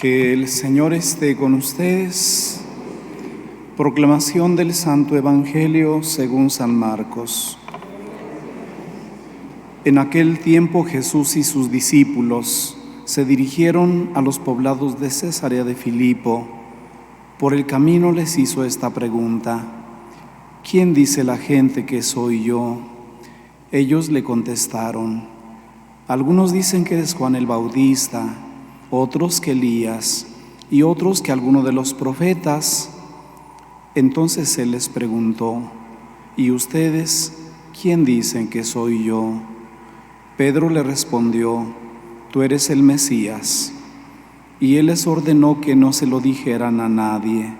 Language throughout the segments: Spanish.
Que el Señor esté con ustedes. Proclamación del Santo Evangelio según San Marcos. En aquel tiempo Jesús y sus discípulos se dirigieron a los poblados de Cesarea de Filipo. Por el camino les hizo esta pregunta: ¿quién dice la gente que soy yo? Ellos le contestaron: algunos dicen que es Juan el Bautista, otros que Elías, y otros que alguno de los profetas. Entonces él les preguntó: ¿y ustedes quién dicen que soy yo? Pedro le respondió: tú eres el Mesías. Y él les ordenó que no se lo dijeran a nadie.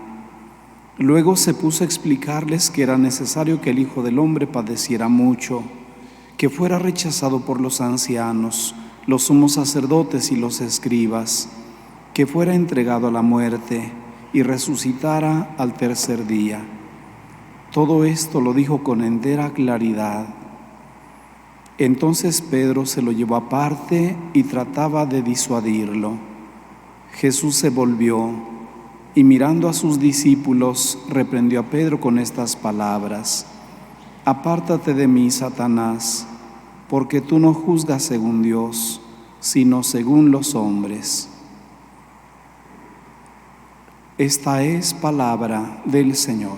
Luego se puso a explicarles que era necesario que el Hijo del Hombre padeciera mucho, que fuera rechazado por los ancianos, los sumos sacerdotes y los escribas, que fuera entregado a la muerte y resucitara al tercer día. Todo esto lo dijo con entera claridad. Entonces Pedro se lo llevó aparte y trataba de disuadirlo. Jesús se volvió y, mirando a sus discípulos, reprendió a Pedro con estas palabras: apártate de mí, Satanás, porque tú no juzgas según Dios, sino según los hombres. Esta es palabra del Señor.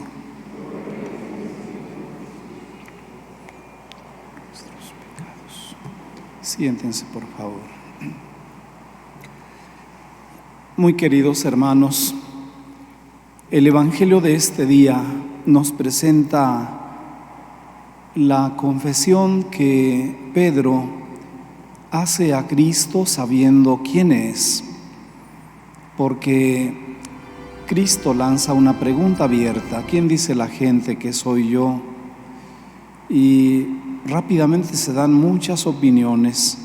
Siéntense, por favor. Muy queridos hermanos, el Evangelio de este día nos presenta la confesión que Pedro hace a Cristo sabiendo quién es, porque Cristo lanza una pregunta abierta: ¿quién dice la gente que soy yo? Y rápidamente se dan muchas opiniones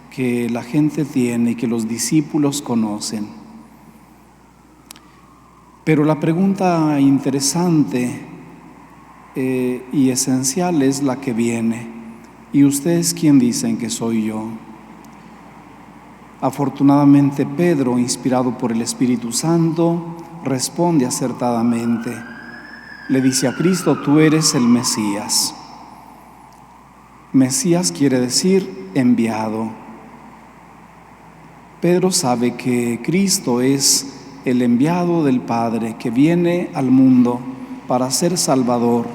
que la gente tiene y que los discípulos conocen. Pero la pregunta interesante y esencial es la que viene: ¿y ustedes quién dicen que soy yo? Afortunadamente Pedro, inspirado por el Espíritu Santo, responde acertadamente. Le dice a Cristo: tú eres el Mesías. Mesías quiere decir enviado. Pedro sabe que Cristo es el enviado del Padre que viene al mundo para ser Salvador.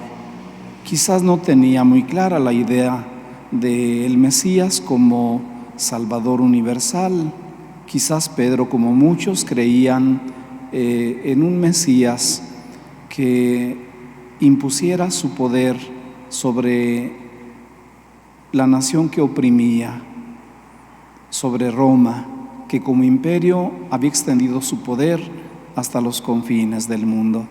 Quizás no tenía muy clara la idea del Mesías como Salvador universal. Quizás Pedro, como muchos, creían en un Mesías que impusiera su poder sobre la nación que oprimía, sobre Roma, que como imperio había extendido su poder hasta los confines del mundo.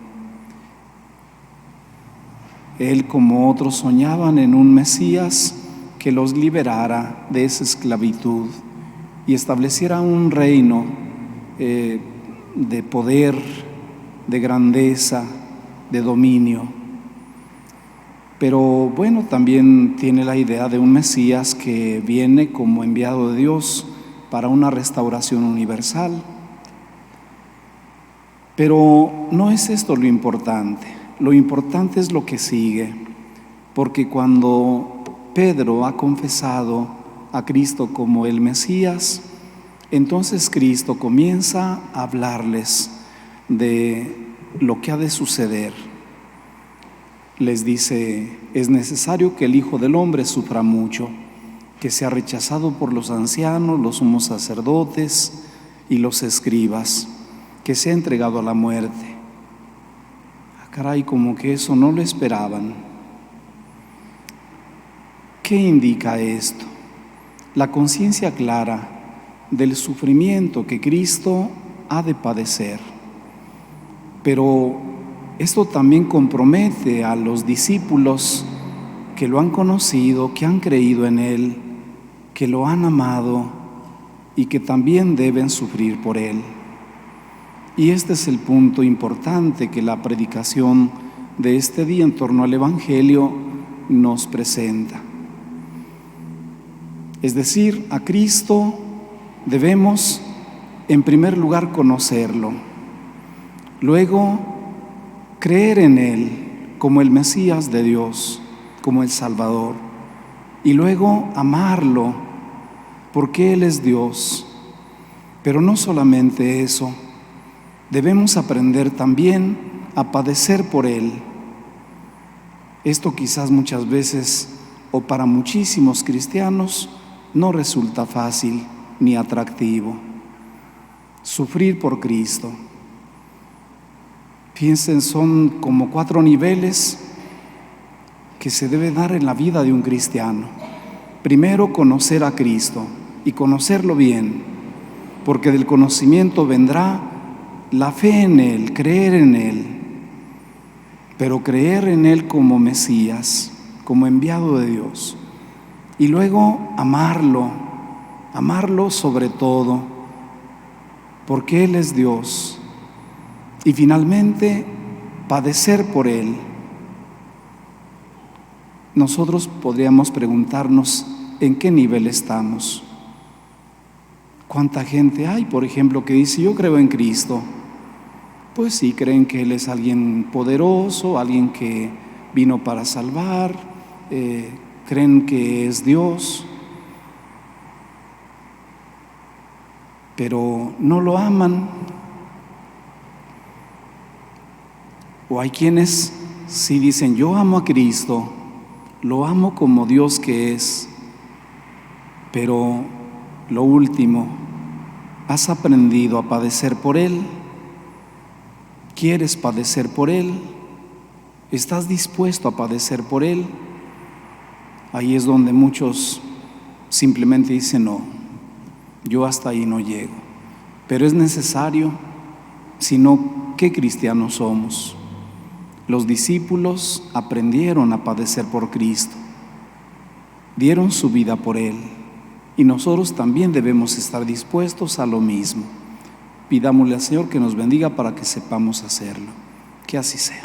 Él, como otros, soñaban en un Mesías que los liberara de esa esclavitud y estableciera un reino de poder, de grandeza, de dominio. Pero bueno, también tiene la idea de un Mesías que viene como enviado de Dios para una restauración universal. Pero no es esto lo importante. Lo importante es lo que sigue, porque cuando Pedro ha confesado a Cristo como el Mesías, entonces Cristo comienza a hablarles de lo que ha de suceder. Les dice: es necesario que el Hijo del Hombre sufra mucho, que sea rechazado por los ancianos, los sumos sacerdotes y los escribas, que sea entregado a la muerte. Caray, como que eso no lo esperaban. ¿Qué indica esto? La conciencia clara del sufrimiento que Cristo ha de padecer. Pero esto también compromete a los discípulos que lo han conocido, que han creído en Él, que lo han amado y que también deben sufrir por Él. Y este es el punto importante que la predicación de este día en torno al Evangelio nos presenta. Es decir, a Cristo debemos en primer lugar, conocerlo, luego creer en Él como el Mesías de Dios, como el Salvador, y luego amarlo porque Él es Dios. Pero no solamente eso, debemos aprender también a padecer por Él. Esto quizás muchas veces, o para muchísimos cristianos, no resulta fácil ni atractivo. Sufrir por Cristo. Piensen, son como 4 niveles que se debe dar en la vida de un cristiano. Primero, conocer a Cristo y conocerlo bien, porque del conocimiento vendrá la fe en Él, creer en Él, pero creer en Él como Mesías, como enviado de Dios. Y luego amarlo sobre todo, porque Él es Dios. Y finalmente, padecer por Él. Nosotros podríamos preguntarnos en qué nivel estamos. ¿Cuánta gente hay, por ejemplo, que dice, yo creo en Cristo? Pues sí, creen que Él es alguien poderoso, alguien que vino para salvar, creen que es Dios, pero no lo aman. O hay quienes sí dicen, yo amo a Cristo, lo amo como Dios que es, pero lo último, ¿has aprendido a padecer por Él? ¿Quieres padecer por Él? ¿Estás dispuesto a padecer por Él? Ahí es donde muchos simplemente dicen, no, yo hasta ahí no llego. Pero es necesario, si no, ¿qué cristianos somos? Los discípulos aprendieron a padecer por Cristo, dieron su vida por Él, y nosotros también debemos estar dispuestos a lo mismo. Pidámosle al Señor que nos bendiga para que sepamos hacerlo. Que así sea.